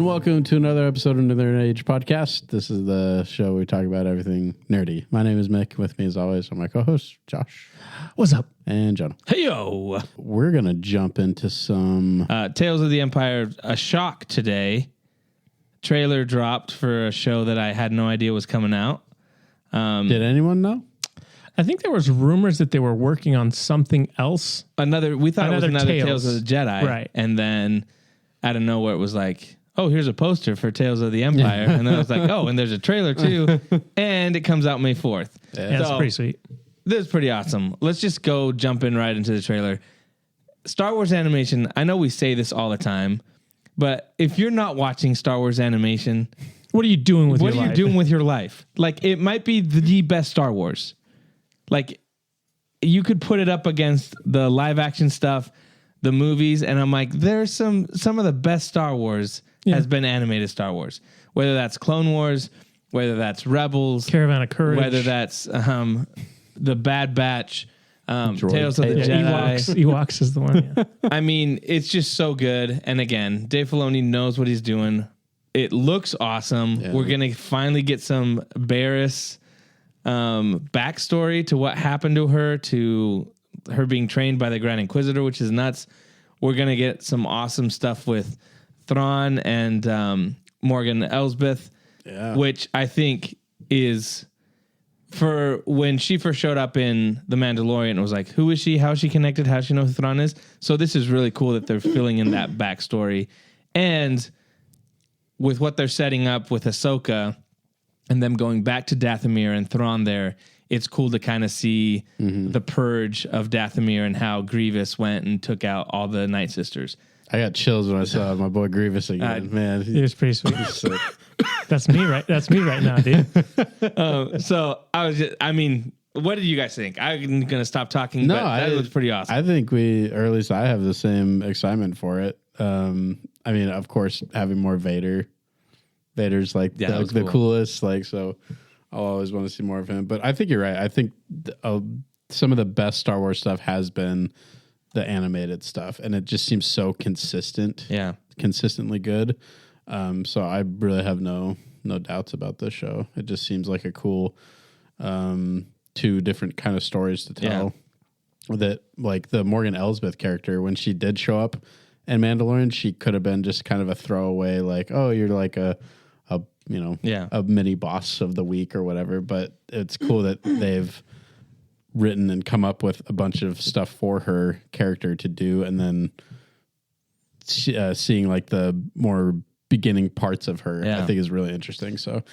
welcome to another episode of the Nerd Age podcast. This is the show where we talk about everything nerdy. My name is Mick. With me, as always, are my co-hosts, Josh. What's up? And Jonah. Hey, yo. We're going to jump into some... Tales of the Empire, a shock today. Trailer dropped for a show that I had no idea was coming out. Did anyone know? I think there was rumors that they were working on something else. We thought it was another Tales of the Jedi. Right. And then out of nowhere, it was like, oh, here's a poster for Tales of the Empire. And then I was like, oh, and there's a trailer too. And it comes out May 4th. Yeah, that's pretty sweet. This is pretty awesome. Let's just go jumping right into the trailer. Star Wars animation, I know we say this all the time, but if you're not watching Star Wars animation, what are you doing with your life? What are you doing with your life? Like, it might be the best Star Wars. Like, you could put it up against the live action stuff, the movies, and I'm like, there's some of the best Star Wars has been animated Star Wars. Whether that's Clone Wars, whether that's Rebels, Caravan of Courage, whether that's the Bad Batch, Tales of the Jedi. Ewoks is the one. Yeah. I mean, it's just so good. And again, Dave Filoni knows what he's doing. It looks awesome. Yeah. We're going to finally get some Barriss backstory to what happened to her being trained by the Grand Inquisitor, which is nuts. We're going to get some awesome stuff with Thrawn and Morgan Elsbeth, which I think is... For when she first showed up in The Mandalorian, it was like, who is she? How is she connected? How does she know who Thrawn is? So this is really cool that they're filling in that backstory. And with what they're setting up with Ahsoka and them going back to Dathomir and Thrawn there, it's cool to kind of see the purge of Dathomir and how Grievous went and took out all the Night Sisters. I got chills when I saw my boy Grievous again. Man, he was pretty sweet. That's me right now, dude. So what did you guys think? I'm going to stop talking, but that was pretty awesome. I think or at least I have the same excitement for it. I mean, of course, having more Vader. Vader's like the coolest, like, so I'll always want to see more of him. But I think you're right. I think some of the best Star Wars stuff has been the animated stuff, and it just seems so consistent. Yeah. Consistently good. So I really have no doubts about this show. It just seems like a cool two different kind of stories to tell. Yeah. That, like, the Morgan Elsbeth character, when she did show up in Mandalorian, she could have been just kind of a throwaway, like, oh, you're like a mini boss of the week or whatever. But it's cool that they've written and come up with a bunch of stuff for her character to do, and then seeing like the more beginning parts of her, I think is really interesting. So,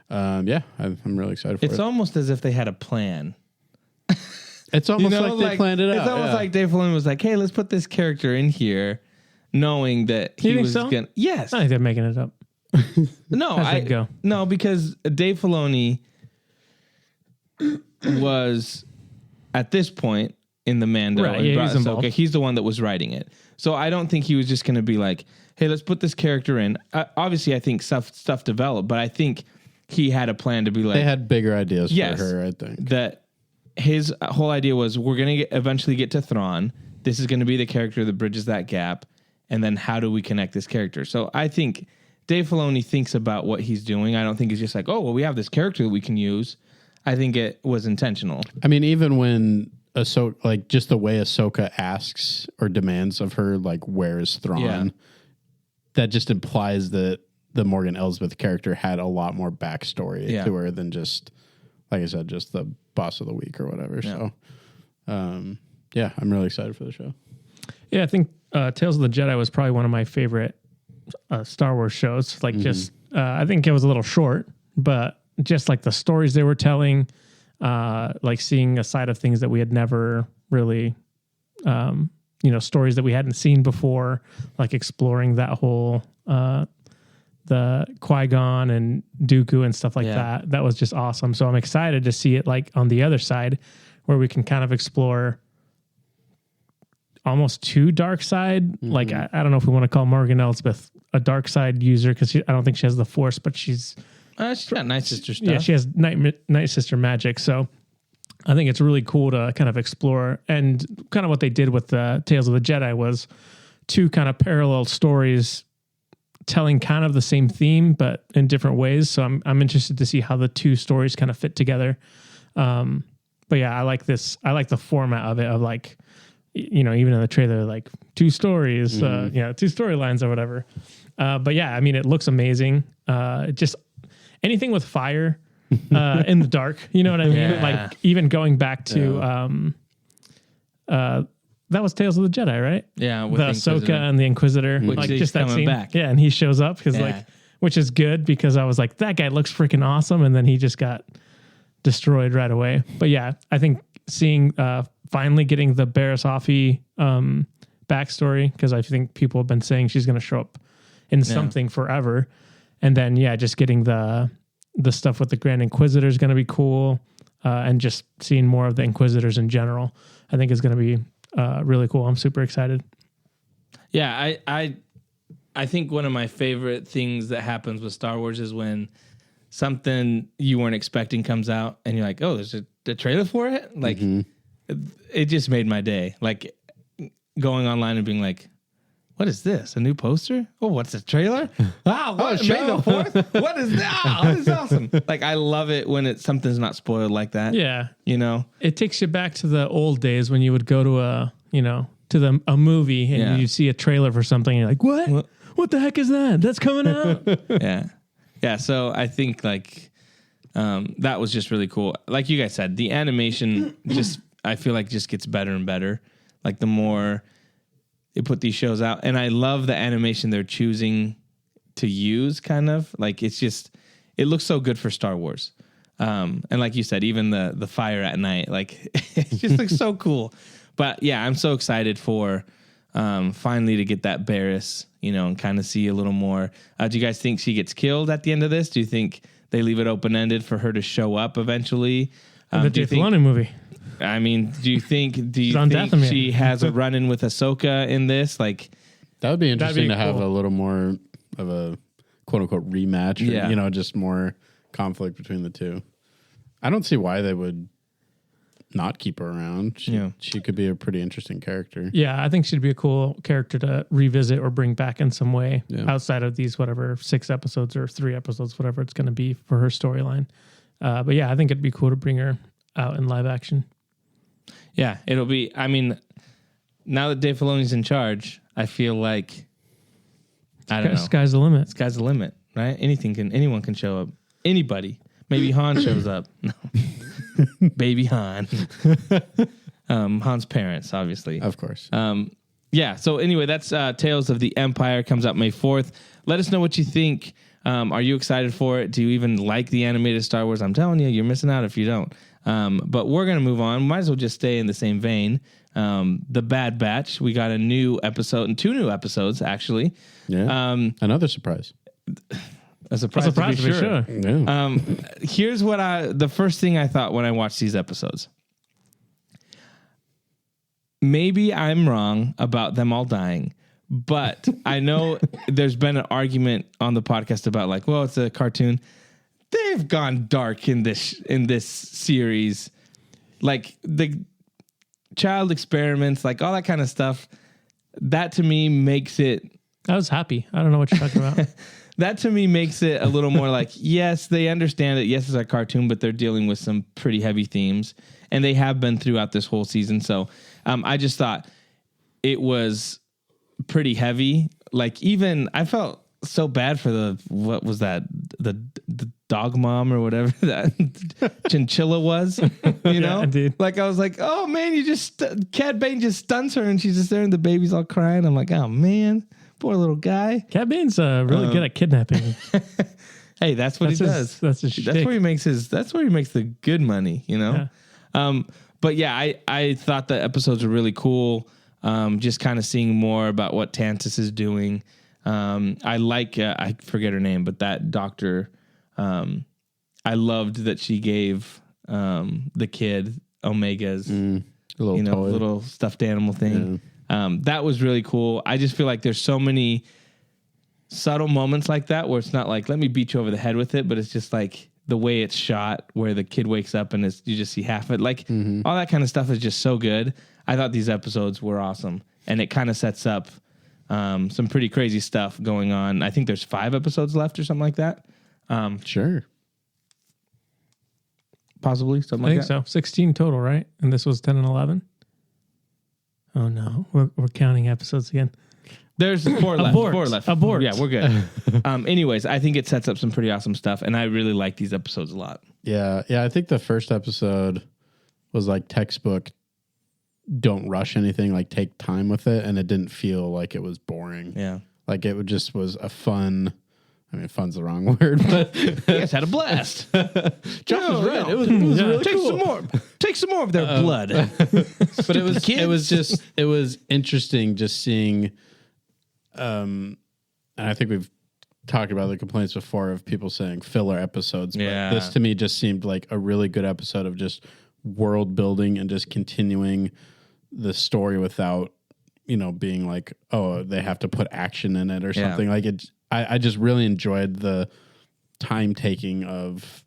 I'm really excited for it. It's almost as if they had a plan. It's almost like they planned it out. It's almost like Dave Filoni was like, hey, let's put this character in here, knowing that he was going to... Yes. I think they're making it up. No, because Dave Filoni was, at this point in the Mando, he's the one that was writing it. So I don't think he was just going to be like, hey, let's put this character in. Obviously, I think stuff developed, but I think he had a plan to be like... They had bigger ideas for her, I think. That his whole idea was, we're going to eventually get to Thrawn. This is going to be the character that bridges that gap. And then how do we connect this character? So I think Dave Filoni thinks about what he's doing. I don't think he's just like, oh, well, we have this character that we can use. I think it was intentional. I mean, even when Ahsoka, like, just the way Ahsoka asks or demands of her, like, where is Thrawn, that just implies that the Morgan Elsbeth character had a lot more backstory to her than just, like I said, just the boss of the week or whatever. Yeah. So, I'm really excited for the show. Yeah, I think Tales of the Jedi was probably one of my favorite Star Wars shows. Like, just, I think it was a little short, but just like the stories they were telling, like seeing a side of things that we had never really, stories that we hadn't seen before, like exploring that whole, the Qui-Gon and Dooku and stuff like that. That was just awesome. So I'm excited to see it like on the other side, where we can kind of explore almost too dark side. Like, I don't know if we want to call Morgan Elsbeth a dark side user, because I don't think she has the Force, but she's got Night Sister stuff. Yeah, she has Night Sister magic. So I think it's really cool to kind of explore. And kind of what they did with the Tales of the Jedi was two kind of parallel stories telling kind of the same theme, but in different ways. So I'm interested to see how the two stories kind of fit together. But yeah, I like this. I like the format of it, of like, you know, even in the trailer, like two stories, two storylines or whatever. But yeah, I mean, it looks amazing. Just anything with fire in the dark, you know what I mean? Yeah. Like even going back to, that was Tales of the Jedi, right? Yeah. The Ahsoka and the Inquisitor, Which like he's just that coming scene. back. Yeah. And he shows up because Yeah. like, which is good because I was like, that guy looks freaking awesome. And then he just got destroyed right away. But yeah, I think seeing, finally getting the Barriss Offee, backstory, because I think people have been saying she's going to show up in something forever. And then, yeah, just getting the stuff with the Grand Inquisitor is going to be cool. And just seeing more of the Inquisitors in general, I think is going to be really cool. I'm super excited. Yeah, I think one of my favorite things that happens with Star Wars is when something you weren't expecting comes out and you're like, oh, there's a trailer for it? Like, it just made my day. Like, going online and being like, what is this? A new poster? Oh, what's a trailer? Wow, what? May the 4th? What is that? Oh, this is awesome. Like, I love it when something's not spoiled like that. Yeah. You know? It takes you back to the old days when you would go to a movie and you see a trailer for something and you're like, what? What the heck is that? That's coming out. Yeah. Yeah. So I think like that was just really cool. Like you guys said, the animation I feel like just gets better and better. Like the more they put these shows out, and I love the animation they're choosing to use, kind of like it looks so good for Star Wars. And like you said, even the fire at night, like it just looks so cool. But yeah, I'm so excited for finally to get that Barriss, and kind of see a little more. Do you guys think she gets killed at the end of this? Do you think they leave it open-ended for her to show up eventually? The Dave Filoni movie. I mean, do you think she has a run-in with Ahsoka in this? Like, that would be interesting to have a little more of a quote-unquote rematch. Or, just more conflict between the two. I don't see why they would not keep her around. She could be a pretty interesting character. Yeah, I think she'd be a cool character to revisit or bring back in some way outside of these, 6 episodes or 3 episodes, whatever it's going to be for her storyline. But yeah, I think it'd be cool to bring her out in live action. Yeah, it'll be, I mean, now that Dave Filoni's in charge, I feel like, I don't know. Sky's the limit. Sky's the limit, right? Anyone can show up. Anybody. Maybe Han shows up. No. Baby Han. Han's parents, obviously. Of course. Yeah, so anyway, that's Tales of the Empire, comes out May 4th. Let us know what you think. Are you excited for it? Do you even like the animated Star Wars? I'm telling you, you're missing out if you don't. But we're going to move on. Might as well just stay in the same vein. The Bad Batch. We got a new episode and 2 new episodes, actually. Yeah. Another surprise. A surprise to be sure. Yeah. Here's what the first thing I thought when I watched these episodes. Maybe I'm wrong about them all dying, but I know there's been an argument on the podcast about like, well, it's a cartoon. They've gone dark in this series, like the child experiments, like all that kind of stuff. That to me makes it. I was happy. I don't know what you're talking about. That to me makes it a little more like, yes, they understand it. Yes, it's a cartoon, but they're dealing with some pretty heavy themes, and they have been throughout this whole season. So I just thought it was pretty heavy. Like even I felt so bad for what was that? The dog mom or whatever that chinchilla was, you know? Dude. Like I was like, oh man, Cad Bane just stuns her and she's just there and the baby's all crying. I'm like, oh man, poor little guy. Cad Bane's really good at kidnapping. Hey, that's what he does. That's his That's where he makes the good money, you know? Yeah. But yeah, I thought the episodes were really cool. Just kind of seeing more about what Tantis is doing. I like, I forget her name, but that doctor, I loved that she gave the kid Omega's little stuffed animal thing. Yeah. That was really cool. I just feel like there's so many subtle moments like that where it's not like, let me beat you over the head with it, but it's just like the way it's shot where the kid wakes up and you just see half of it. Like all that kind of stuff is just so good. I thought these episodes were awesome, and it kind of sets up Some pretty crazy stuff going on. I think there's 5 episodes left or something like that. Sure. Possibly something I like think that. so. 16 total, right? And this was 10 and 11. Oh no, we're counting episodes again. There's 4 left. Abort. 4 left. Abort. Yeah, we're good. Anyways, I think it sets up some pretty awesome stuff, and I really like these episodes a lot. Yeah. I think the first episode was like textbook. Don't rush anything. Like take time with it, and it didn't feel like it was boring. Yeah. Like it just was a fun. I mean, fun's the wrong word, but You guys had a blast. Josh was right. It was really Take cool. some more. Take some more of their blood. But it was interesting just seeing. And I think we've talked about the complaints before of people saying filler episodes. Yeah. But this to me just seemed like a really good episode of just world building and just continuing the story without, being like, oh, they have to put action in it or something. Like it. I just really enjoyed the time taking of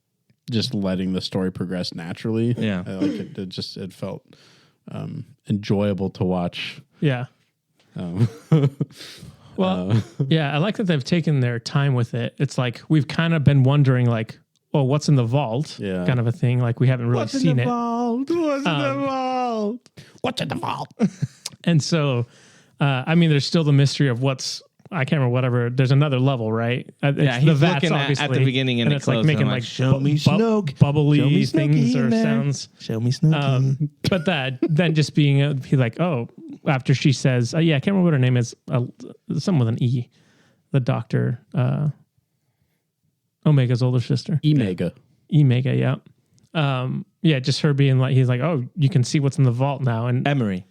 just letting the story progress naturally. Yeah. Like it felt enjoyable to watch. Yeah. Well, yeah, I like that they've taken their time with it. It's like we've kind of been wondering, like, well, what's in the vault? Yeah. Kind of a thing. Like we haven't really seen it. What's in the vault? What's in the vault? And so, I mean, there's still the mystery of I can't remember whatever. There's another level, right? Yeah, he's looking at the beginning and it it's like closes, making and I'm like like, show me Snoke. bubbly Show me things Snooki or in there. sounds. Show me Snooki. But then just being he's like, oh, after she says, yeah, I can't remember what her name is, something with an E, the doctor, Omega's older sister, Emega. Emega, yeah, yeah, just her being like, he's like, oh, you can see what's in the vault now, and Emery.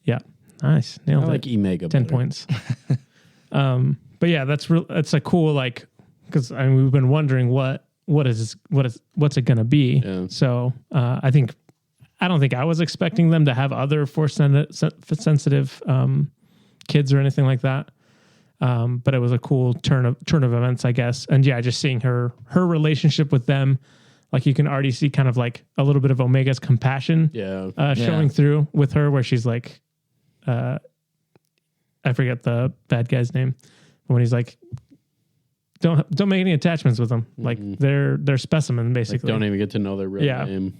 yeah, nice, I nailed like it, Emega. 10 better. points. But yeah, that's a cool, like, because I mean we've been wondering what's it gonna be. Yeah. So I don't think I was expecting them to have other force sensitive kids or anything like that. But it was a cool turn of events, I guess. And yeah, just seeing her relationship with them, like you can already see kind of like a little bit of Omega's compassion showing through with her, where she's like, I forget the bad guy's name, when he's like, don't make any attachments with them. Like they're specimen basically. Like, don't even get to know their real name.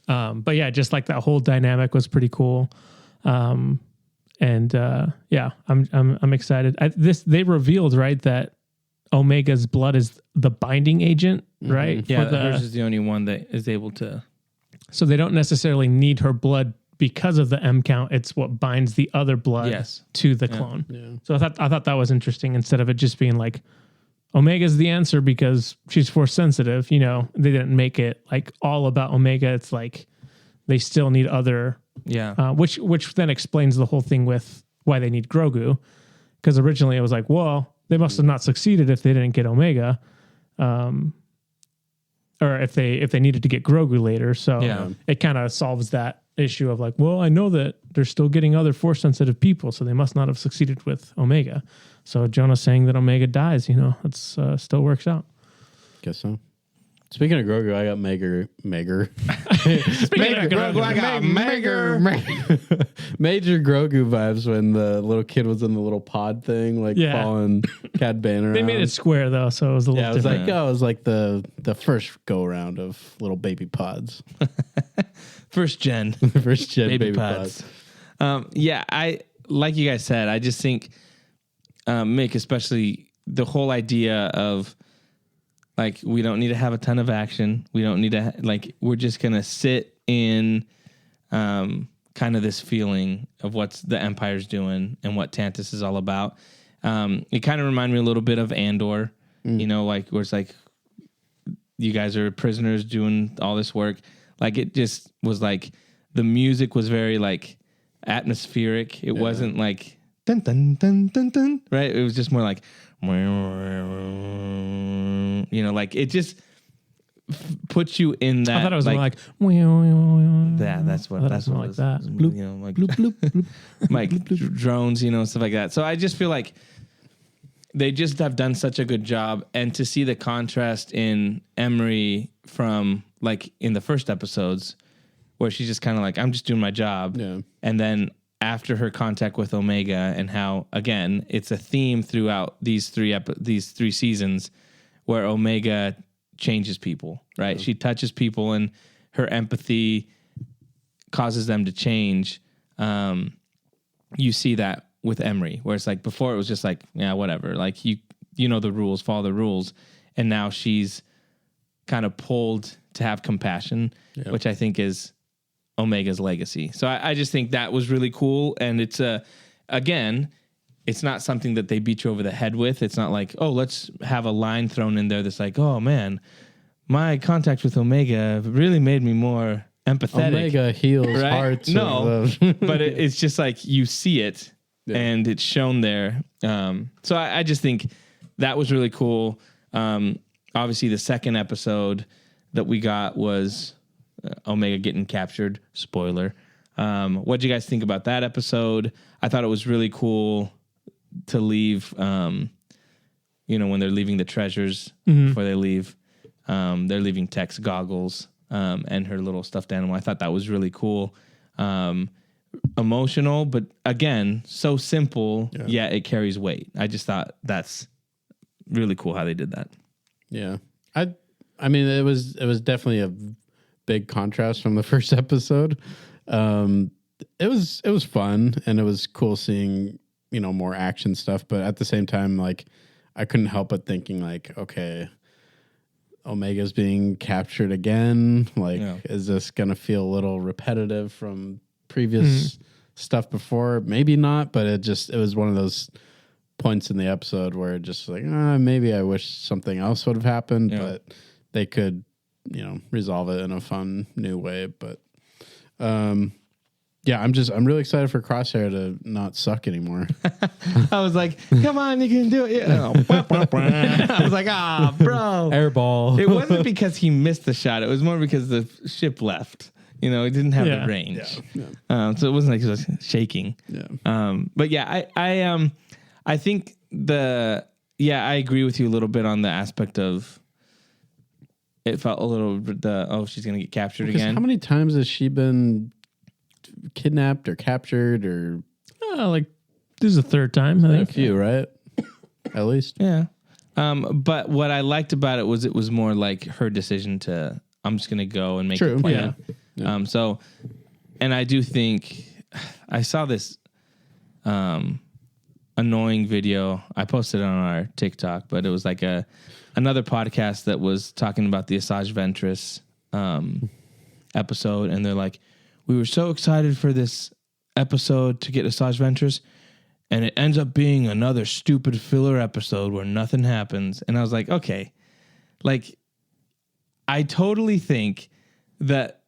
But yeah, just like that whole dynamic was pretty cool. And yeah, I'm excited. They revealed, right, that Omega's blood is the binding agent, right? Yeah, hers is the only one that is able to. So they don't necessarily need her blood because of the M count. It's what binds the other blood to the clone. Yeah. So I thought that was interesting, instead of it just being like Omega's the answer because she's force sensitive. They didn't make it like all about Omega. It's like they still need other, which then explains the whole thing with why they need Grogu. Because originally it was like, well, they must have not succeeded if they didn't get Omega, or if they needed to get Grogu later. So it kind of solves that issue of like, well, I know that they're still getting other force sensitive people, so they must not have succeeded with Omega. So Jonah saying that Omega dies, it's still works out. Guess so. Speaking of Grogu, I got Major Grogu vibes when the little kid was in the little pod thing, like following Cad Bane around. They made it square though, so it was a little different. It was like the first go around of little baby pods. First gen baby pods. I like you guys said, I just think Mick, especially the whole idea of like, we don't need to have a ton of action. We don't need to we're just going to sit in kind of this feeling of what the Empire's doing and what Tantus is all about. It kind of reminded me a little bit of Andor, where it's like, you guys are prisoners doing all this work. Like, it just was like, the music was very like atmospheric. It wasn't like dun dun dun dun dun, right? It was just more like, like it just puts you in that. I thought it was like, more like, that's what it like was. that. Bloop, like bloop, bloop, bloop. Like drones, stuff like that. So I just feel like they just have done such a good job, and to see the contrast in Emery from like in the first episodes, where she's just kind of like, I'm just doing my job, and then after her contact with Omega, and how, again, it's a theme throughout these three seasons where Omega changes people, right? She touches people and her empathy causes them to change. You see that with Emery, where it's like before it was just like, yeah, whatever. Like you know the rules, follow the rules. And now she's kind of pulled to have compassion, which I think is Omega's legacy. So I just think that was really cool. And it's again, it's not something that they beat you over the head with. It's not like, oh, let's have a line thrown in there that's like, oh man, my contact with Omega really made me more empathetic. Omega heals hearts. No, but it's just like you see it and it's shown there. So I just think that was really cool. Obviously, the second episode that we got was Omega getting captured. Spoiler. What did you guys think about that episode? I thought it was really cool to leave, when they're leaving the treasures before they leave. They're leaving Tech's goggles and her little stuffed animal. I thought that was really cool. Emotional, but again, so simple, yet it carries weight. I just thought that's really cool how they did that. Yeah. I mean, it was definitely a big contrast from the first episode. It was fun, and it was cool seeing, more action stuff, but at the same time, like, I couldn't help but thinking, like, okay, Omega's being captured again. Like, is this gonna feel a little repetitive from previous stuff before? Maybe not, but it was one of those points in the episode where it just like, maybe I wish something else would have happened, but they could, resolve it in a fun new way. But I'm really excited for Crosshair to not suck anymore. I was like, come on, you can do it. I was like, bro. Airball. It wasn't because he missed the shot. It was more because the ship left. It didn't have the range. So it wasn't like it was shaking. Yeah. But yeah, I think I agree with you a little bit on the aspect of it felt a little she's going to get captured again. How many times has she been kidnapped or captured or this is the third time, I think. A few, right? At least. Yeah. But what I liked about it was more like her decision to, I'm just going to go and make a plan. Yeah. And I do think I saw this annoying video. I posted it on our TikTok, but it was like another podcast that was talking about the Asajj Ventress episode, and they're like, we were so excited for this episode to get Asajj Ventress, and it ends up being another stupid filler episode where nothing happens. And I was like, okay, like, I totally think that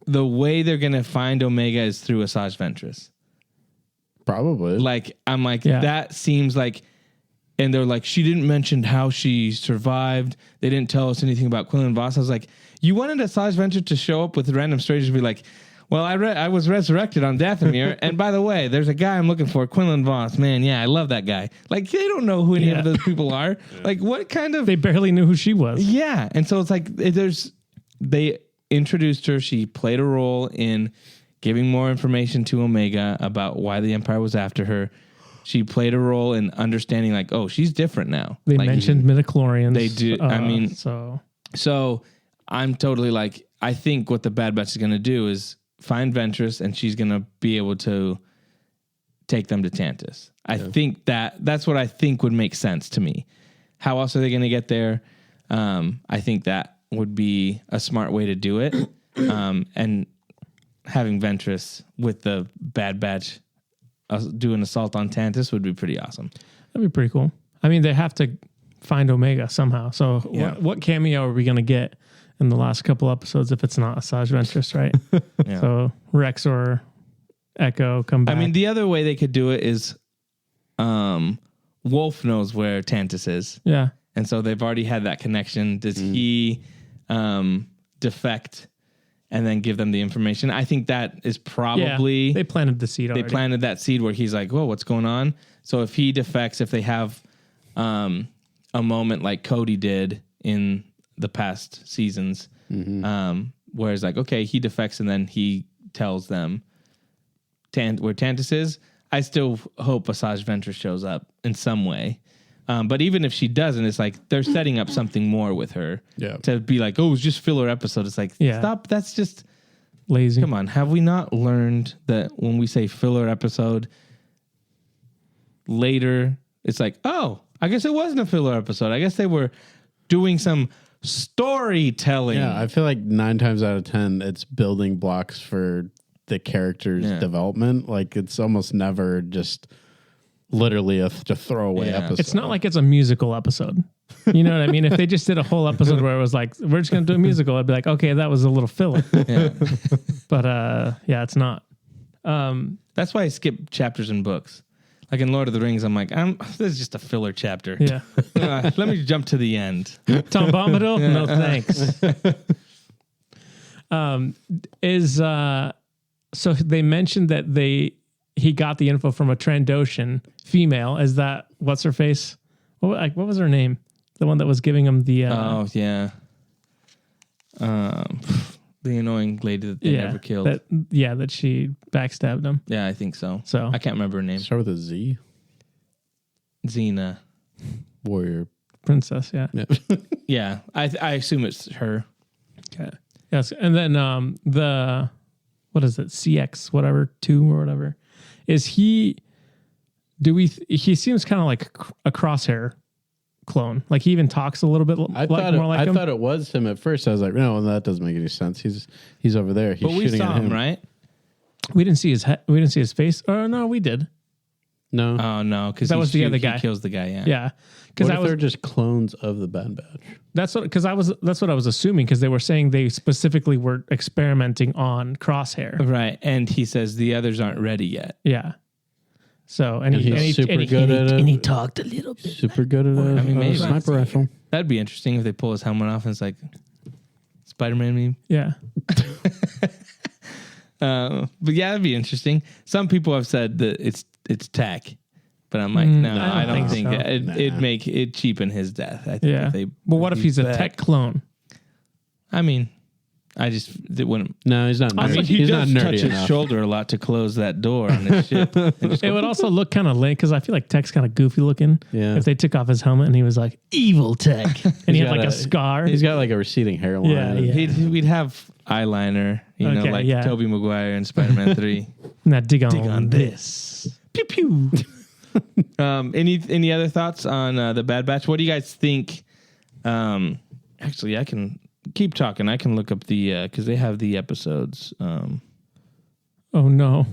the way they're going to find Omega is through Asajj Ventress. Probably. Like, I'm like, that seems like, and they're like, she didn't mention how she survived. They didn't tell us anything about Quinlan Vos. I was like, you wanted Asajj Ventress to show up with random strangers and be like, well, I was resurrected on Dathomir, and by the way, there's a guy I'm looking for, Quinlan Vos. Man, yeah, I love that guy. Like, they don't know who any of those people are. Yeah. Like, what kind of... They barely knew who she was. Yeah, and so it's like, they introduced her. She played a role in giving more information to Omega about why the Empire was after her. She played a role in understanding, like, oh, she's different now. They like, mentioned midichlorians. They do. So I'm totally like, I think what the Bad Batch is going to do is find Ventress, and she's going to be able to take them to Tantus. I think that's what I think would make sense to me. How else are they going to get there? I think that would be a smart way to do it. And having Ventress with the Bad Batch do an assault on Tantus would be pretty awesome. That'd be pretty cool. I mean, they have to find Omega somehow. So what cameo are we going to get in the last couple episodes if it's not Asajj Ventress, right? So Rex or Echo come back. I mean, the other way they could do it is Wolf knows where Tantus is. Yeah. And so they've already had that connection. Does he defect and then give them the information? I think that is probably... they planted the seed already. They planted that seed where he's like, whoa, what's going on? So if he defects, if they have a moment like Cody did in the past seasons, where it's like, okay, he defects and then he tells them where Tantus is, I still hope Asajj Ventress shows up in some way. But even if she doesn't, it's like they're setting up something more with her. Yeah. To be like, oh, it's just filler episode. It's like, stop. That's just lazy. Come on. Have we not learned that when we say filler episode, later it's like, oh, I guess it wasn't a filler episode. I guess they were doing some storytelling. Yeah, I feel like 9 times out of 10, it's building blocks for the character's development. Like it's almost never just literally a throwaway episode. It's not like it's a musical episode. You know what I mean? If they just did a whole episode where it was like, we're just going to do a musical, I'd be like, okay, that was a little filler. But it's not. That's why I skip chapters in books. Like in Lord of the Rings, I'm like, this is just a filler chapter. Yeah. Let me jump to the end. Tom Bombadil? No, thanks. So they mentioned that he got the info from a Trandoshan female. Is that what's her face? What was her name? The one that was giving him the the annoying lady that they never killed. That she backstabbed him. Yeah, I think so. So I can't remember her name. Start with a Z. Xena. Warrior princess. Yeah. Yeah. I assume it's her. Okay. Yes, and then the what is it? CX whatever 2 or whatever. Is he? He seems kind of like a Crosshair clone. Like he even talks a little bit I thought it was him at first. I was like, no, that doesn't make any sense. He's over there. He's shooting at him, right? We didn't see his head. We didn't see his face. Oh no, we did. No. Oh no, because that was the other guy. He kills the guy. Yeah. Yeah. Because they're just clones of the Bad Batch. That's what I was assuming, because they were saying they specifically were experimenting on Crosshair. Right, and he says the others aren't ready yet. Yeah. So he's super good at it. And he talked a little bit. Super good at it. Maybe sniper rifle. That'd be interesting if they pull his helmet off and it's like Spider-Man meme. Yeah. But yeah, that'd be interesting. Some people have said that it's tech, but I'm like, no, I don't think so. It'd make it cheapen his death. I think Yeah. But what if he's a tech clone? I mean, it wouldn't. No, he's not nerdy. I mean, he he's does not nerdy touch enough. his shoulder a lot to close that door on his ship. It would also look kind of lame, because I feel like Tech's kind of goofy looking. Yeah. If they took off his helmet and he was like, evil Tech. And he had like a scar. He's got like a receding hairline. Yeah. We'd have eyeliner, like Tobey Maguire in Spider-Man 3. Now dig on this. Pew pew. Any other thoughts on the Bad Batch? What do you guys think? Actually, I can keep talking. I can look up the because they have the episodes. Oh no,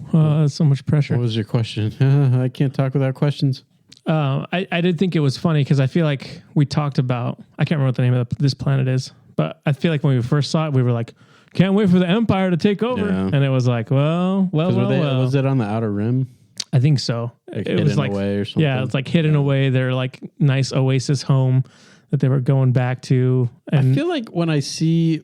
so much pressure. What was your question? I can't talk without questions. I did think it was funny, because I feel like we talked about, I can't remember what the name of this planet is, but I feel like when we first saw it, we were like, can't wait for the Empire to take over. Yeah. And it was like, well. Was it on the Outer Rim? I think so. Like it was like away or something. Yeah, it's like hidden away. They're like nice oasis home that they were going back to. And I feel like when I see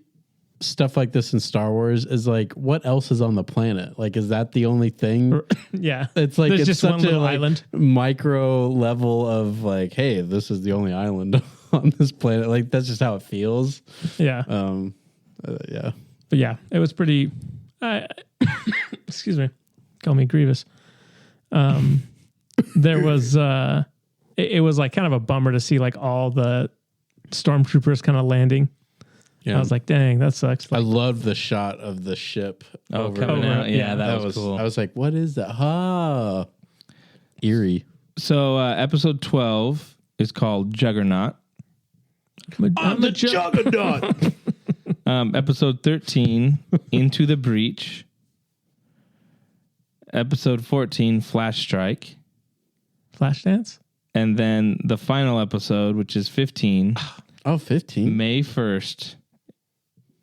stuff like this in Star Wars, is like, what else is on the planet? Like, is that the only thing? Yeah, it's like there's it's just such one little island, micro level of like, hey, this is the only island on this planet. Like that's just how it feels. Yeah. Yeah. But yeah, it was pretty. Excuse me, call me Grievous. There was it was like kind of a bummer to see like all the stormtroopers kind of landing. Yeah. I was like, dang, that sucks. Like, I love the shot of the ship coming out. Yeah, that was cool. I was like, what is that? Eerie. So episode 12 is called Juggernaut. I'm the Juggernaut. Episode 13, Into the Breach. Episode 14, Flash Strike. Flashdance? And then the final episode, which is 15. Oh, 15. May 1st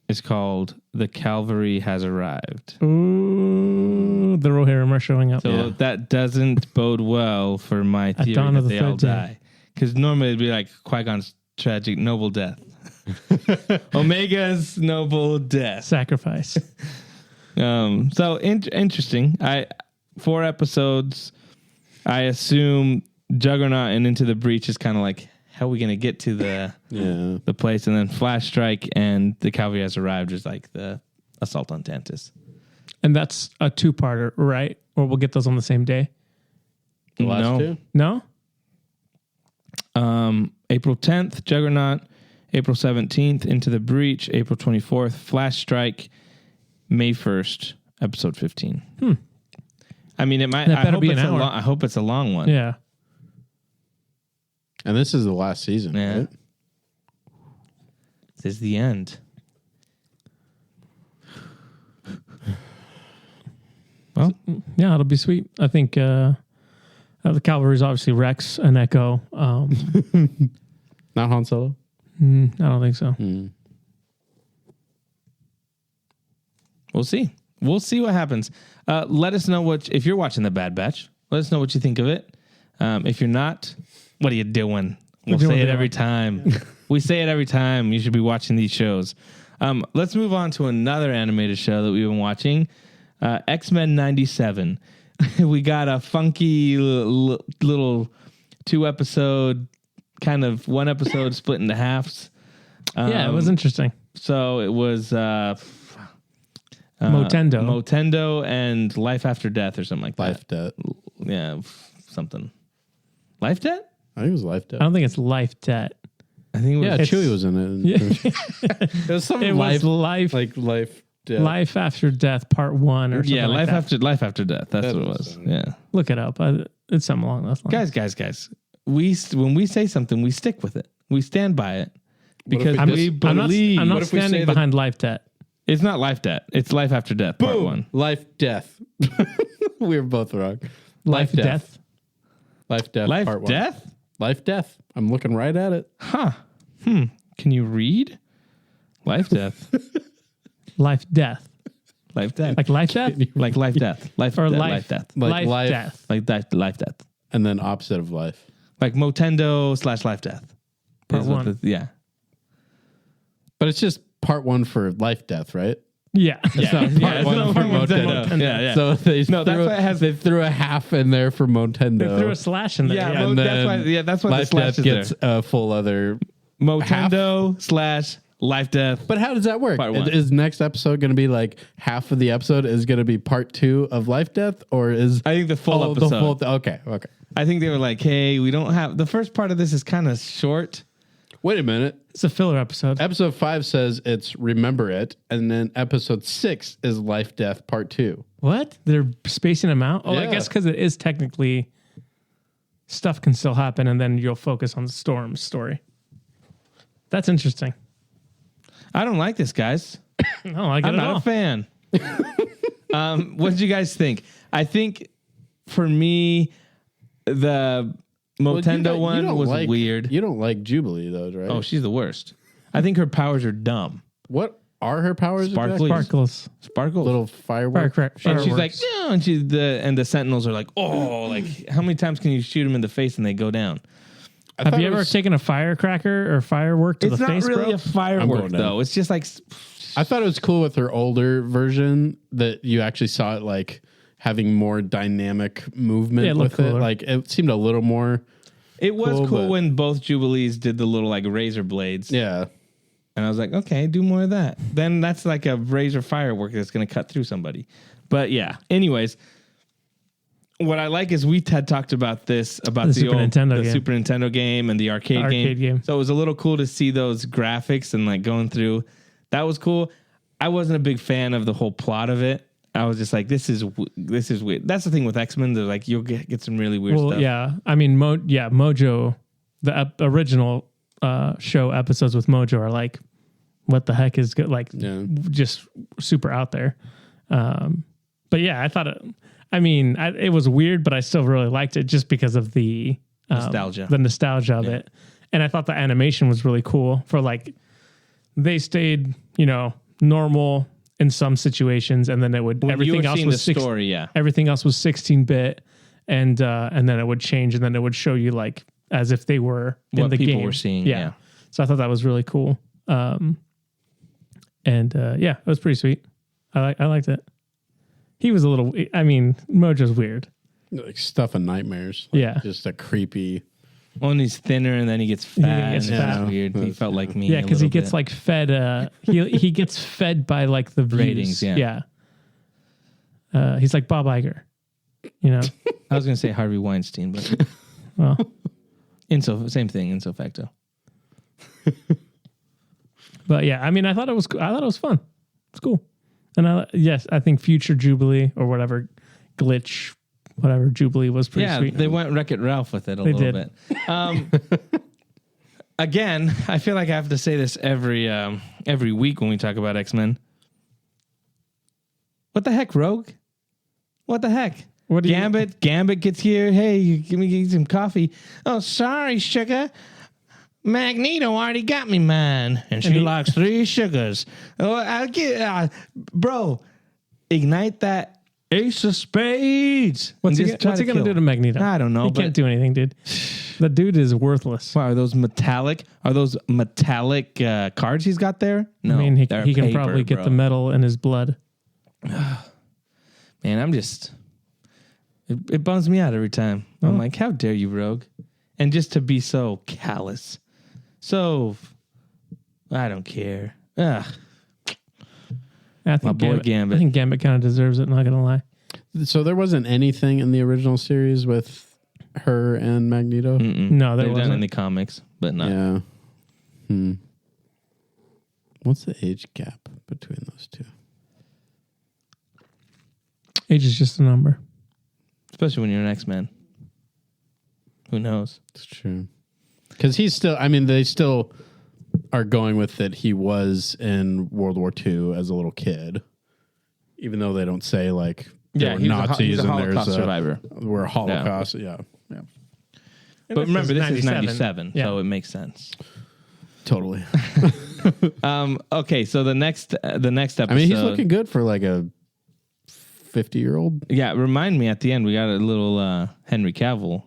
is called The Cavalry Has Arrived. Ooh, the Rohirrim are showing up. So that doesn't bode well for my theory that they all die. Because normally it'd be like Qui-Gon's tragic noble death. Omega's noble death. Sacrifice. So interesting. 4 episodes. I assume Juggernaut and Into the Breach is kind of like, how are we going to get to the place? And then Flash Strike and The Cavalry Has Arrived is like the assault on Tantus. And that's a 2-parter, right? Or we'll get those on the same day. The last two? No? April 10th, Juggernaut. April 17th, Into the Breach. April 24th, Flash Strike. May 1st, episode 15. I mean, it might. That better I hope be it's an hour. I hope it's a long one. Yeah. And this is the last season, Yeah. right? This is the end. Well, yeah, it'll be sweet. I think the Cavalry's obviously Rex and Echo. Not Han Solo? I don't think so. We'll see. We'll see what happens. Let us know if you're watching The Bad Batch. Let us know what you think of it. If you're not, what are you doing? We'll say it every time. We say it every time. You should be watching these shows. Let's move on to another animated show that we've been watching. X-Men 97. We got a funky little 2-episode, kind of 1 episode split into halves. Yeah, it was interesting. So it was Motendo and Life After Death or something like that. Life Debt. Yeah, something. Life Debt? I think it was Life Debt. I don't think it's Life Debt. I think it was. Yeah, Chewie was in it. It was some It life, was Life Life Debt. Life After Death Part 1 or something like that. Life After Death. That's what it was. Yeah. Look it up. It's something along those lines. Guys. When we say something, we stick with it. We stand by it because I'm we believe. not What if we say standing that- behind Life Debt. It's not Life Debt. It's Life After Death Part 1. Life Death. We were both wrong. Life Death. Life Death Life Part 1. Death? Life Death. I'm looking right at it. Huh. Can you read? Life Death. Life Death. Life Death. Like Life Death? Like Life Death. Life Or Death. Life, Life Death. Like life. Death. Like that. Life Death. And then opposite of life. Like Motendo / Life Death. Part Is what 1. Yeah. But it's just part 1 for Life Death, right? Yeah. It's not part 1 for Motendo. Yeah. So they No, that's threw, why it has- they threw a half in there for Motendo. They threw a slash in there. Yeah, Yeah. Mo- and that's why the Life slash Death is gets a full other. Motendo / Life Death. But how does that work? Part 1. Is next episode going to be like half of the episode is going to be part 2 of Life Death, or is I think the full episode. Okay. I think they were like, hey, we don't have the first part of this is kind of short. Wait a minute. It's a filler episode. Episode 5 says it's Remember It, and then episode 6 is Life Death Part 2. What? They're spacing them out? Oh, I Yeah. guess because it is technically stuff can still happen, and then you'll focus on Storm's story. That's interesting. I don't like this, guys. No, I get I'm it not all. a fan. What did you guys think? I think for me, the Motendo one was weird. You don't like Jubilee, though, right? Oh, she's the worst. I think her powers are dumb. What are her powers? Sparkly. exactly? Sparkles. Sparkles. Little firework. and she's Fireworks. like, yeah, and the Sentinels are like, oh, like how many times can you shoot them in the face and they go down? Have thought you it ever was- taken a firecracker or firework to It's the not face, really bro? a firework going down. though. It's just like I thought it was cool with her older version that you actually saw it like having more dynamic movement Yeah, it looked with it. cooler. Like it seemed a little more. it was Cool, cool but- when both Jubilees did the little like razor blades. Yeah. And I was like, okay, do more of that. Then that's like a razor firework that's going to cut through somebody. But yeah, anyways, what I like is we had talked about this, about The the Super Nintendo game. Super Nintendo game and the arcade game. So it was a little cool to see those graphics and like going through. That was cool. I wasn't a big fan of the whole plot of it. I was just like, this is weird. That's the thing with X-Men. They're like, you'll get some really weird Well, stuff. yeah. I mean, Mojo, the original show episodes with Mojo are like, what the heck is good? Like, just super out there. But yeah, I thought it was weird, but I still really liked it just because of the Nostalgia. the nostalgia of it. And I thought the animation was really cool for like, they stayed, normal in some situations, and then it would When everything you were else seeing was the story, yeah. everything else was 16-bit, and then it would change, and then it would show you like as if they were in What the people game. were seeing, yeah. So I thought that was really cool. It was pretty sweet. I liked it. He was a little. I mean, Mojo's weird. Like stuff and nightmares. Like Yeah. Just a creepy. Well, and he's thinner and then he gets fat. gets and fat. It's weird. He felt like me. Yeah, because he a gets bit. like fed. He gets fed by like the views. Ratings, yeah. He's like Bob Iger, you know. I was going to say Harvey Weinstein, but Well, same thing, in so facto. but yeah, I mean, I thought it was fun. It's cool. And I think Future Jubilee or whatever glitch, whatever Jubilee was pretty sweet. They went Wreck-It Ralph with it a little bit. Again, I feel like I have to say this every week when we talk about X-Men. What the heck, Rogue? What the heck? What do Gambit gets here. Hey, you give me some coffee. Oh, sorry, sugar. Magneto already got me mine, and she likes 3 sugars. Oh, I'll get, bro. Ignite that Ace of Spades. What's he gonna do to Magneto? I don't know. He can't do anything, dude. The dude is worthless. Wow, are those metallic cards he's got there? No, I mean, he they're can paper, probably get bro. the metal in his blood. Man, I'm just. It bums me out every time. I'm like, how dare you, Rogue? And just to be so callous. So, I don't care. Ugh. I think Gambit. I think Gambit kind of deserves it, not going to lie. So there wasn't anything in the original series with her and Magneto? No, there They've done wasn't. in the comics, but not. Yeah. What's the age gap between those two? Age is just a number. Especially when you're an X-Men. Who knows? It's true. Because he's still, I mean, they still are going with that he was in World War II as a little kid. Even though they don't say, like, there were Nazis he's a and Holocaust there's survivor. We're a Holocaust. Yeah. But remember, this is 97, Yeah. so it makes sense. Totally. Okay, so the next episode. I mean, he's looking good for like a 50-year-old. Yeah, remind me at the end, we got a little Henry Cavill.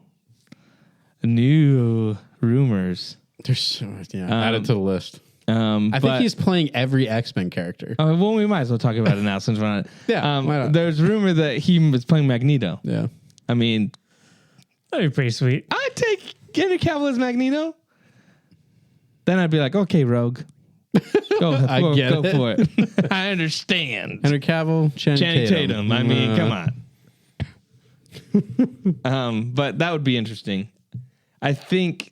New rumors. There's so much, add it to the list. I think he's playing every X-Men character. Well, we might as well talk about it now since we're on it. Yeah, why not? There's rumor that he was playing Magneto. Yeah. I mean, That'd be pretty sweet. I'd take Henry Cavill as Magneto. Then I'd be like, okay, Rogue. Go for it. I understand. Henry Cavill, Channing Tatum. I mean, come on. But that would be interesting. I think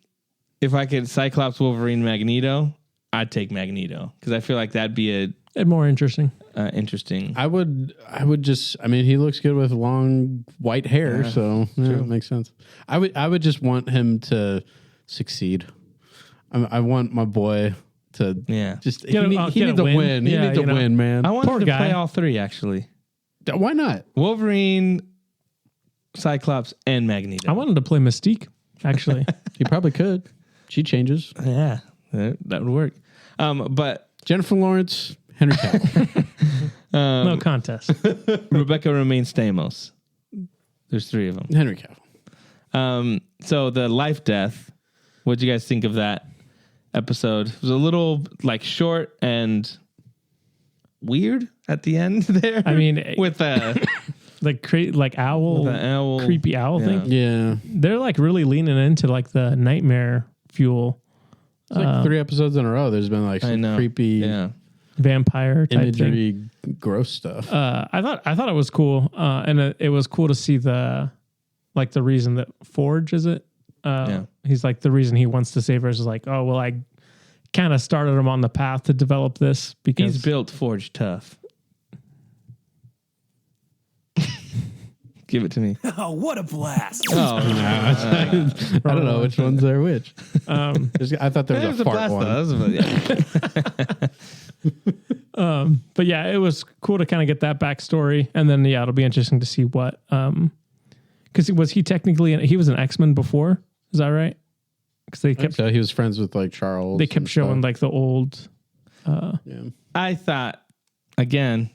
if I could Cyclops, Wolverine, Magneto, I'd take Magneto because I feel like that'd be More interesting. interesting. I would just, I mean, he looks good with long white hair, so it makes sense. I would just want him to succeed. I want my boy to just, he needs to win. He needs to win, man. I want Poor him to guy. play all 3, actually. Why not? Wolverine, Cyclops, and Magneto. I wanted to play Mystique, actually. He probably could. She changes. Yeah, that would work. But Jennifer Lawrence, Henry Cavill. No contest. Rebecca Romaine Stamos. There's 3 of them. Henry Cavill. So the life death. What'd you guys think of that episode? It was a little like short and weird at the end there. I mean, with like owl, the owl, creepy owl thing. Yeah. They're like really leaning into like the nightmare fuel, It's like 3 episodes in a row. There's been like some creepy vampire type imagery, thing. gross stuff. I thought it was cool, and it was cool to see the reason that Forge is it. He's like the reason he wants to save her is like, oh well, I kind of started him on the path to develop this because he's built Forge tough. Give it to me. Oh, what a blast! Oh, I don't know which ones are which. I thought there was a fart one. But yeah, it was cool to kind of get that backstory, and then it'll be interesting to see what because was he technically he was an X-Men before? Is that right? Because they kept So he was friends with like Charles. they kept showing like the old. I thought again.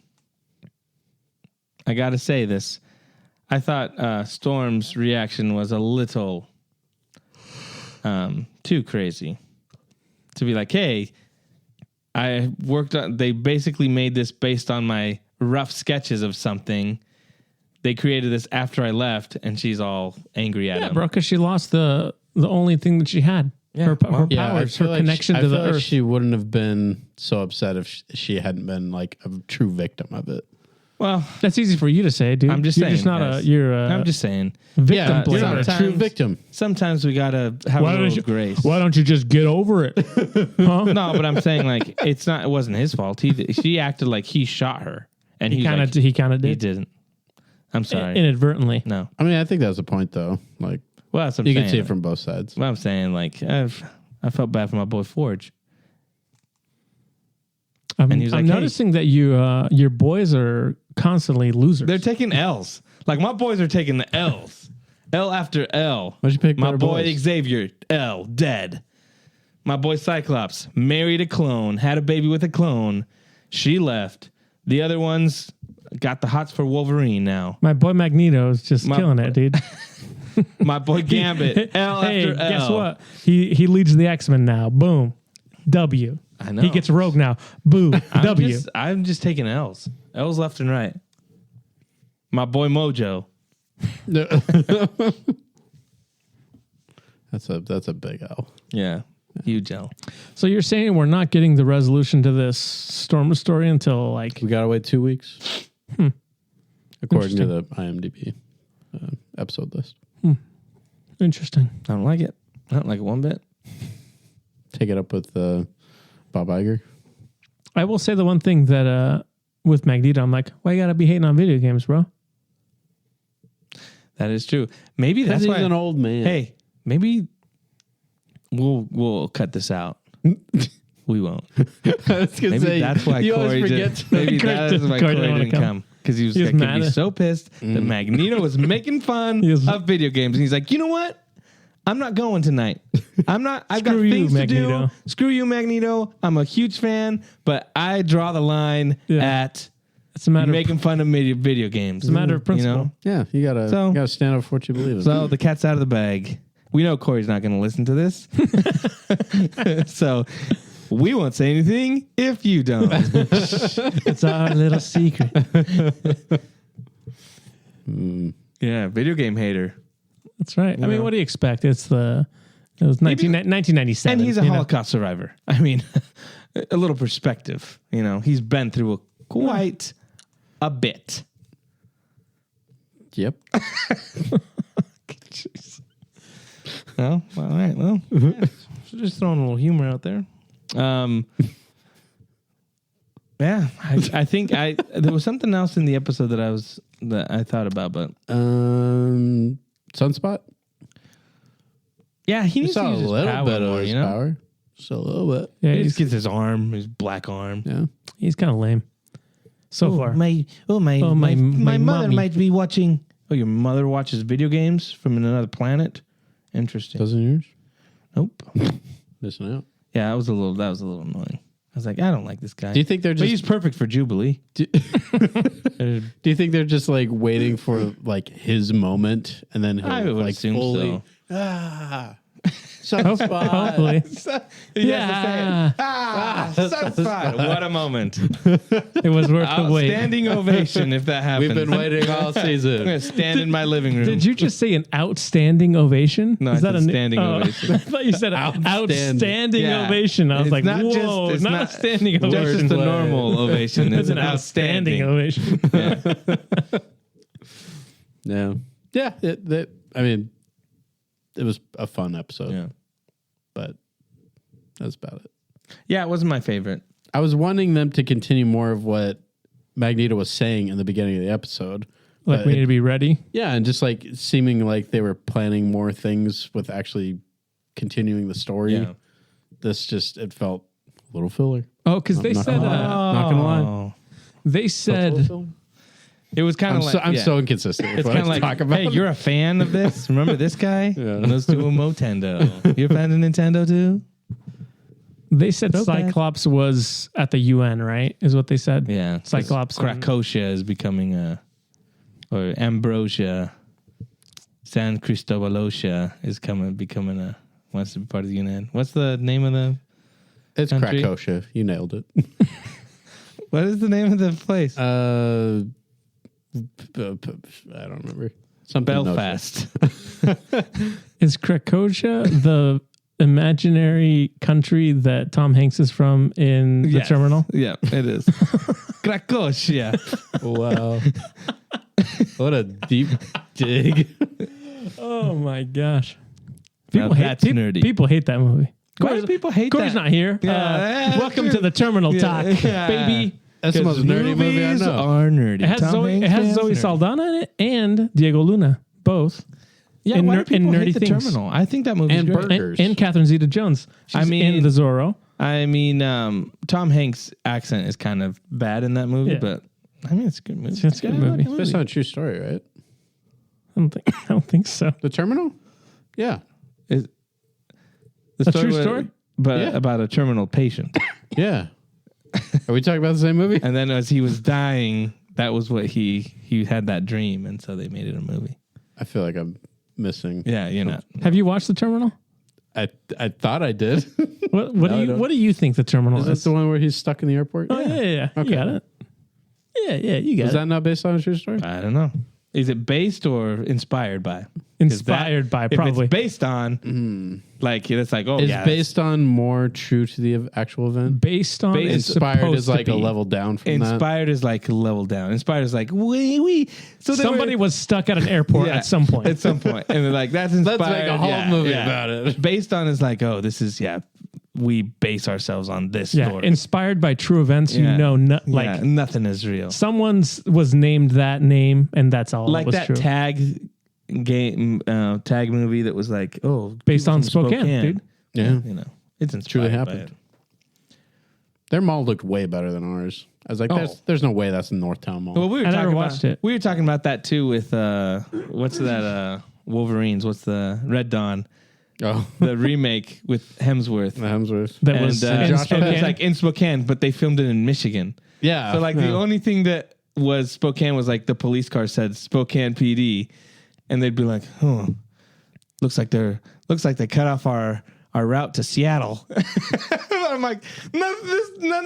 I got to say this. I thought Storm's reaction was a little too crazy to be like, hey, I worked on, they basically made this based on my rough sketches of something. They created this after I left, and she's all angry at him. Bro, because she lost the only thing that she had. Yeah, Her Yeah, powers, her connection to the like earth. she wouldn't have been so upset if she hadn't been like a true victim of it. Well, That's easy for you to say, dude. I'm just you're saying. Just not guys. you're I'm just saying. victim Yeah, blamer. you're not a true victim. Sometimes we gotta have a little grace. Why don't you just get over it? Huh? No, but I'm saying like it wasn't his fault. She acted like he shot her, and He kind of he did didn't. I'm sorry. inadvertently. No. I mean, I think that's the point, though. Like, Well, that's what I'm you saying. can see it from both sides. Well, I'm saying like I felt bad for my boy Forge. I'm And he was like, hey. noticing that your boys are constantly losers. They're taking L's. Like my boys are taking the L's. L after L. Why'd you pick My better boy boys? Xavier, L, dead. My boy Cyclops, married a clone, had a baby with a clone. She left. The other ones got the hots for Wolverine now. My boy Magneto is just killing it, dude. My boy Gambit, L Hey, after L. guess what? He leads the X-Men now. Boom. W. I know. He gets Rogue now. Boo. W. I'm just taking L's. L's left and right. My boy Mojo. That's a big L. Yeah. Huge L. So you're saying we're not getting the resolution to this Storm story until like We gotta wait 2 weeks, according to the IMDb episode list. interesting. I don't like it. I don't like it one bit. Take it up with Bob Iger. I will say the one thing that with Magneto, I'm like, why you gotta be hating on video games, bro? That is true. Maybe that's Because why. he's an old man. Hey, maybe we'll cut this out. We won't. I was gonna Maybe say, that's why you always Corey forget. did. Maybe that is why Corey Corey didn't didn't wanna come because he was He was gonna mad be at- so pissed that Magneto was making fun He was- of video games, and he's like, you know what? I'm not going tonight. I'm not. I've got Screw you, things to Magneto. do. Screw you, Magneto. I'm a huge fan, but I draw the line at It's a matter making fun of video games. It's a matter of principle. You know? Yeah, you gotta stand up for what you believe in. So the cat's out of the bag. We know Corey's not going to listen to this. So we won't say anything if you don't. It's our little secret. Yeah, video game hater. That's right. I mean, know. what do you expect? It was 1997. And he's a you know? Holocaust survivor. I mean, a little perspective. You know, he's been through quite a bit. Yep. Well, all right. Well, yeah, so just throwing a little humor out there. Yeah, I think there was something else in the episode that I thought about, but Sunspot. yeah, he We needs to saw a use his little power bit of more, his you know? power. Just a little bit. Yeah, He just he's, gets his arm, his black arm. Yeah. he's kind of lame so far. My my mother mommy. might be watching. Oh, your mother watches video games from another planet. Interesting. Doesn't yours? Nope. Missing out. Yeah, that was a little annoying. I was like, I don't like this guy. Do you think they're But he's just? perfect for Jubilee. Do you think they're just like waiting for like his moment, and then he'll I would like assume fully so. Sunspot. Hopefully. Yeah. Yeah. Sunspot. What a moment. It was worth the wait. Outstanding ovation if that happens. We've been waiting all I'm going season. to stand in my living room. Did you just say an outstanding ovation? No, I said standing ovation. I thought you said outstanding Yeah. ovation. I was It's like, not just- whoa, it's not not a standing Just ovation. a normal ovation. It's an outstanding ovation. Yeah. Yeah. I mean, it was a fun episode, Yeah. but that's about it. Yeah, it wasn't my favorite. I was wanting them to continue more of what Magneto was saying in the beginning of the episode. Like but we need to be ready. yeah, and just like seeming like they were planning more things with actually continuing the story. Yeah. This just, it felt a little filler. Oh, because they not said gonna lie. Not gonna lie. Oh. they said It was kind I'm, of like... so, I'm yeah. so inconsistent with It's what kind I of like, talk about. hey, you're a fan of this? Remember this guy? Yeah. Let's do a Motendo. You're a fan of Nintendo too? they said So bad. Cyclops was at the UN, right? Is what they said. Yeah. Cyclops and- Krakosia is becoming or Ambrosia. San Cristobalosia is becoming wants to be part of the UN. What's the name of the... It's country? Krakosha. You nailed it. What is the name of the place? I don't remember. Something Belfast. Is Krakosia the imaginary country that Tom Hanks is from in The Terminal? Yeah, it is. Krakosia. Wow. What a deep dig. Oh my gosh. Now that's nerdy. People hate that movie. Why do people hate Corey's that? not here. Yeah, welcome to the Terminal Talk, yeah. baby. That's the most nerdy movie I Movies know. are nerdy. It has Zoe Saldana in it and Diego Luna, both. Yeah, in why ner- do people in hate nerdy The things. Terminal? I think that movie is And great. Burgers. And Catherine Zeta-Jones. She's in the Zorro. I mean, Tom Hanks' accent is kind of bad in that movie, Yeah. but I mean, it's a good movie. It's a good movie. It's based on a true story, right? I don't think so. The Terminal? Yeah. The A true story? but Yeah. about a terminal patient. Yeah. Are we talking about the same movie? And then as he was dying, that was what he had that dream, and so they made it a movie. I feel like I'm missing. Yeah, you're not. Have you watched The Terminal? I thought I did. What No, I don't. do you think The Terminal Is is? this the one where he's stuck in the airport? Oh yeah. Okay. You got it. Yeah, you got Is it. that not based on a true story? I don't know. Is it based or inspired by? Inspired by, probably. If it's based on, like it's like, oh, Is yeah, based on more true to the actual event? Based on it's Inspired supposed is like to a be. level down from that. inspired is like level down. Inspired is like we. So they Somebody were, was stuck at an airport yeah, at some point. At some point, and they're like, that's inspired. Let's make a whole yeah, movie yeah. about it. Based on is like, oh, this is we base ourselves on this story. Inspired by true events. Yeah. You know, Yeah, nothing is real. someone's was named that name, and that's all. Like was that true. tag movie that was like, oh, Based people on from Spokane, dude. Yeah. You know, it's inspired Truly by happened. it. Their mall looked way better than ours. I was like, Oh. there's no way that's the Northtown Mall. Well, we were I talking never about, watched it. We were talking about that too with what's that? Wolverines. What's the Red Dawn? Oh, The remake with Hemsworth. the Hemsworth. That And, was in and Spokane. it's like in Spokane, but they filmed it in Michigan. Yeah. So like the only thing that was Spokane was like the police car said Spokane PD, and they'd be like, "Oh, looks like they cut off our route to Seattle." I'm like, none of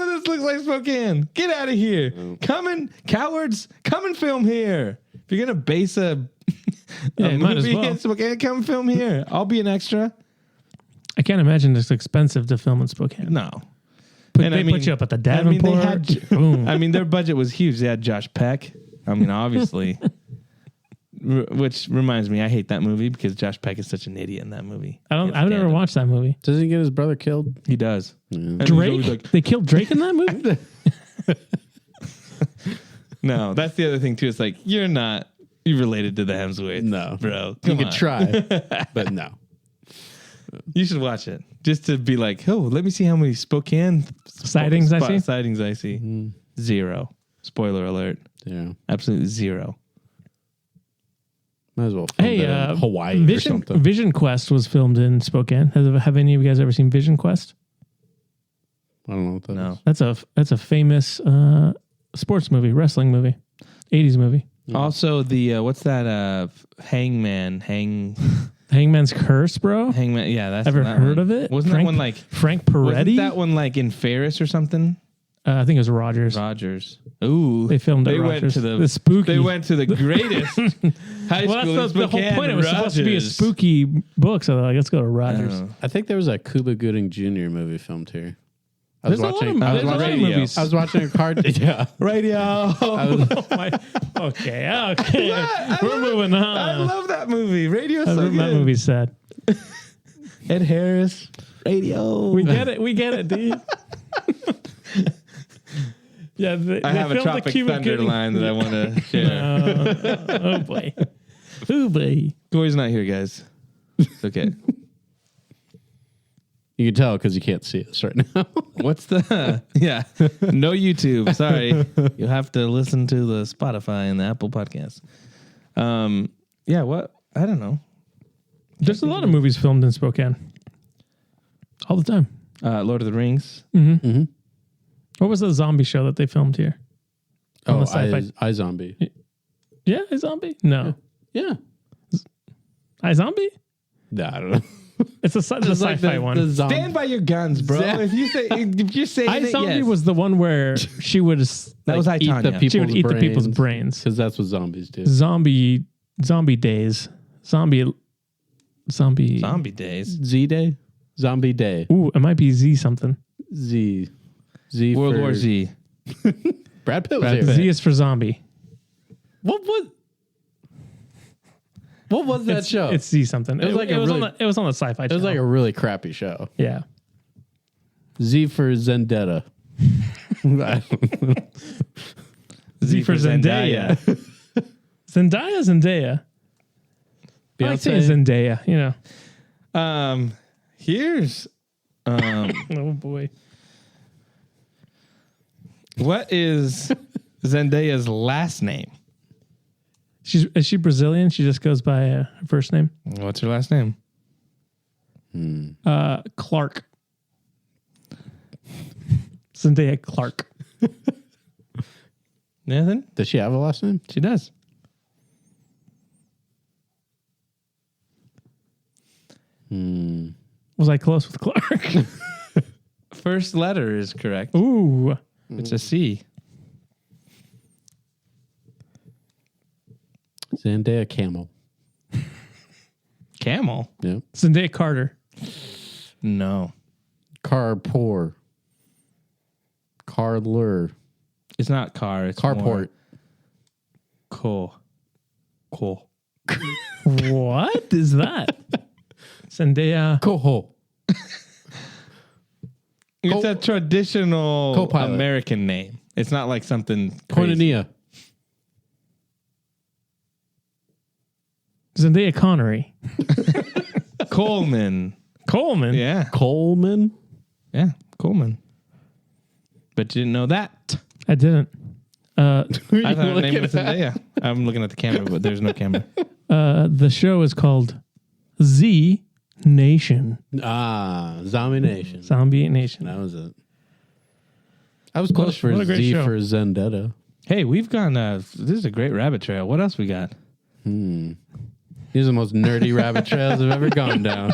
this looks like Spokane. Get out of here! Cowards, come and film here. If you're gonna base a you might as movie well. in Spokane, come film here. I'll be an extra. I can't imagine it's expensive to film in Spokane. No. They And I mean- put you up at the I mean, Davenport. they had. Boom. I mean, their budget was huge. They had Josh Peck. I mean, obviously. Which reminds me, I hate that movie because Josh Peck is such an idiot in that movie. I've never watched that movie. Doesn't he get his brother killed? He does. Yeah. And he's always Drake? like, They killed Drake in that movie? no, that's the other thing too. It's like you're related to the Hemsworth. No. bro. You Come could on. try, but no. You should watch it just to be like, oh, let me see how many Spokane Sightings I see? Sightings I see. 0. Spoiler alert. Yeah. Absolutely 0. Might as well film Hey, it in Hawaii or Vision, something. Vision Quest was filmed in Spokane. Have any of you guys ever seen Vision Quest? I don't know what that No. is. That's a famous sports movie, wrestling movie, 80s movie. Also, the what's that? Hangman. Hangman's Curse, bro. Hangman. Yeah, that's Ever that heard one. of it? Wasn't Frank, that one like? Frank Wasn't Peretti? that one like in Ferris or something? I think it was Rogers. Rogers. Ooh, They filmed at They went Rogers. to the spooky. They went to the greatest high Well, school in that's the whole Spokane, point. It was supposed to be a Rogers. spooky book, so they're like, let's go to Rogers. Oh. I think there was a Cuba Gooding Jr. movie filmed here. I There's a lot of movies. I was watching a card. Yeah. Radio. Oh my. Okay. We're moving on. I love that movie. Radio's so That good. movie's sad. Ed Harris. Radio. We get it, dude. Yeah, I have a Tropic Thunder line that I want to share. Oh boy. Oh boy. Corey's not here, guys. It's okay. You can tell because you can't see us right now. What's the yeah? No YouTube. Sorry, you'll have to listen to the Spotify and the Apple Podcasts. Yeah. What? I don't know. There's a lot of movies filmed in Spokane. All the time. Lord of the Rings. What was the zombie show that they filmed here? On the sci-fi- iZombie. Yeah, iZombie? No. Yeah. iZombie? Nah, I don't know. It's the sci-fi one. Stand by your guns, bro. Yeah. If you're saying it, iZombie yes. was the one where she would That was I, eat the Tanya. people- she would eat the people's brains. brains. Because that's what zombies do. Zombie days. Zombie Zombie Days. Z-Day? Zombie Day. Ooh, it might be Z something. Z World for War Z. Brad Pitt was Brad here. Pitt. Z is for zombie. What was that show? It's Z something. It was like it a was on really- the Sci-Fi It channel. was like a really crappy show. yeah. Z for Zendetta. Z for Zendaya. Zendaya. I like saying Beyonce. Zendaya, you know. Here's Oh boy. what is Zendaya's last name? Is she Brazilian? She just goes by her first name. What's her last name? Clark. Zendaya Clark. Nathan? Does she have a last name? She does. Was I close with Clark? First letter is correct. Ooh. It's a C. Zendaya Camel. Camel? Yep. Zendaya Carter. No. Carpour. Carler. It's not car. It's Carport. Cool. What is that? Zendaya. Coho. It's a traditional Co-pilot. American name. It's not like something crazy. Koinonia. Zendaya Connery. Coleman. Coleman. Yeah. Coleman. Yeah. Coleman. But you didn't know that. I didn't. I thought her name was Zendaya. I'm looking at the camera, but there's no camera. The show is called Z Nation. Zombie Nation. Zombie Nation. That was it. I was close for what a great Z show. for Zendetta. Hey, we've gone. This is a great rabbit trail. What else we got? These are the most nerdy rabbit trails I've ever gone down.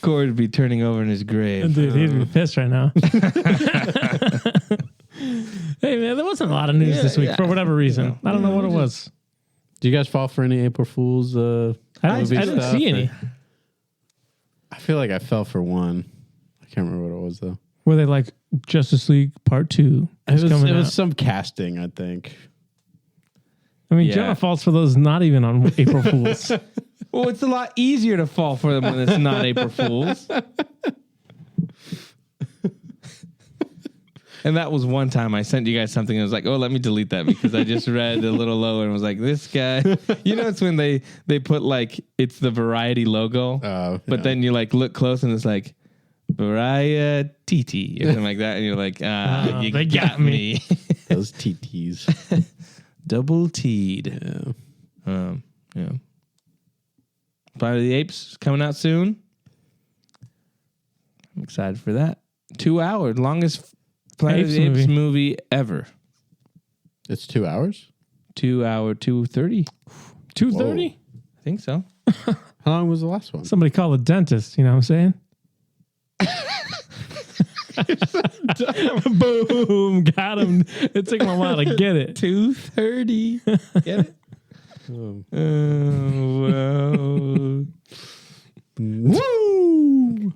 Corey would be turning over in his grave. Dude, he'd be pissed right now. Hey, man, there wasn't a lot of news this week for whatever reason. I don't know what it was. Do you guys fall for any April Fool's I movie didn't stuff, see any. or- I feel like I fell for one. I can't remember what it was though. Were they like Justice League Part 2? It coming was out. some casting, I think. I mean, Yeah. Jonah falls for those not even on April Fools. Well, it's a lot easier to fall for them when it's not April Fools. And that was one time I sent you guys something and I was like, oh, let me delete that because I just read a little lower and was like, this guy. You know, it's when they put like, it's the Variety logo. But then you like look close and it's like, Variety or something like that. And you're like, you they got me. Those TTs. Double T'd. Yeah. Yeah. Planet of the Apes is coming out soon. I'm excited for that. 2 hours, longest Planet of the Apes movie ever. It's 2 hours? 2 hour, 2:30. 2:30? I think so. How long was the last one? Somebody call a dentist, you know what I'm saying? Boom, got him. It took him a while to get it. 2:30. Get it? Oh. Wow. Woo!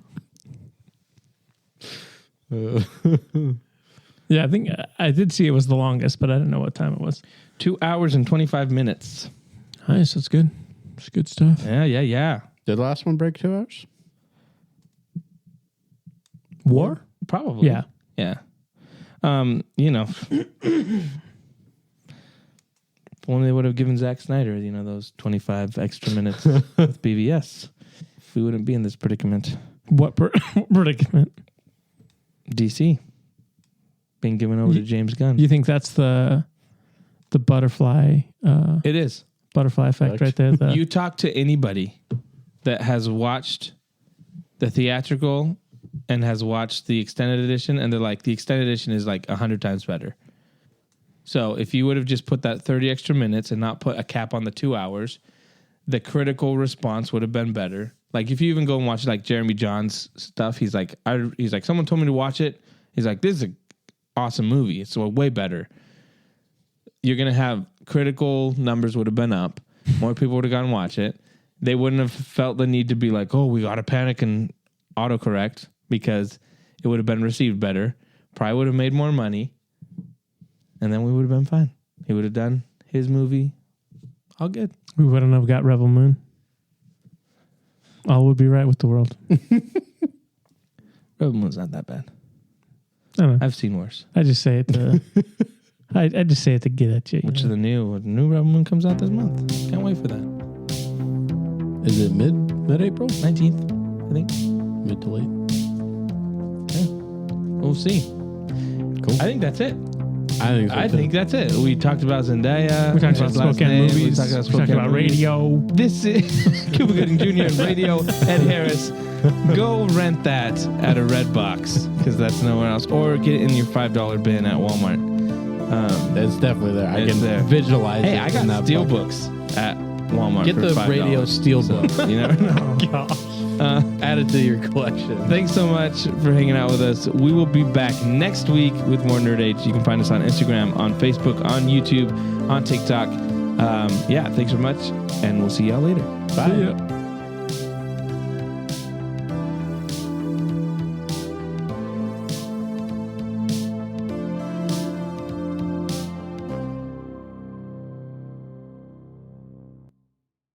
Yeah, I think I did see it was the longest, but I didn't know what time it was. 2 hours and 25 minutes. Nice, that's good. It's good stuff. Yeah. Did the last one break 2 hours? War? Probably. Yeah. Yeah. You know, if only they would have given Zack Snyder, you know, those 25 extra minutes with BVS, we wouldn't be in this predicament. What predicament? DC being given over to James Gunn. You think that's the butterfly It is. butterfly effect right there? The, You talk to anybody that has watched the theatrical and has watched the extended edition, and they're like, the extended edition is like 100 times better. So if you would have just put that 30 extra minutes and not put a cap on the 2 hours, the critical response would have been better. Like if you even go and watch like Jeremy John's stuff, he's like, someone told me to watch it. He's like, this is an awesome movie. It's way better. You're going to have critical numbers would have been up. More people would have gone and watch it. They wouldn't have felt the need to be like, oh, we got to panic and autocorrect because it would have been received better. Probably would have made more money. And then we would have been fine. He would have done his movie. All good. We wouldn't have got Rebel Moon. All would be right with the world. Rebel Moon's not that bad. I don't know. I've seen worse. I just say it to... I just say it to get at you. Which is the new Rebel Moon comes out this month. Can't wait for that. Is it mid-April? 19th, I think. Mid to late. Yeah. We'll see. Cool. I think that's it. I think that's it. We talked about Zendaya. We talked about Spokane movies. We talked about radio. This is Cuba Gooding Jr. and Radio. Ed Harris. Go rent that at a Redbox because that's nowhere else. Or get it in your $5 bin at Walmart. It's definitely there. I can visualize it. Hey, I got steelbooks at Walmart. Get for the $5. radio steelbook. So, you never know. Gosh. Add it to your collection. Thanks so much for hanging out with us. We will be back next week with more Nerd Age. You can find us on Instagram, on Facebook, on YouTube, on TikTok. Thanks so much, and we'll see y'all later. Bye.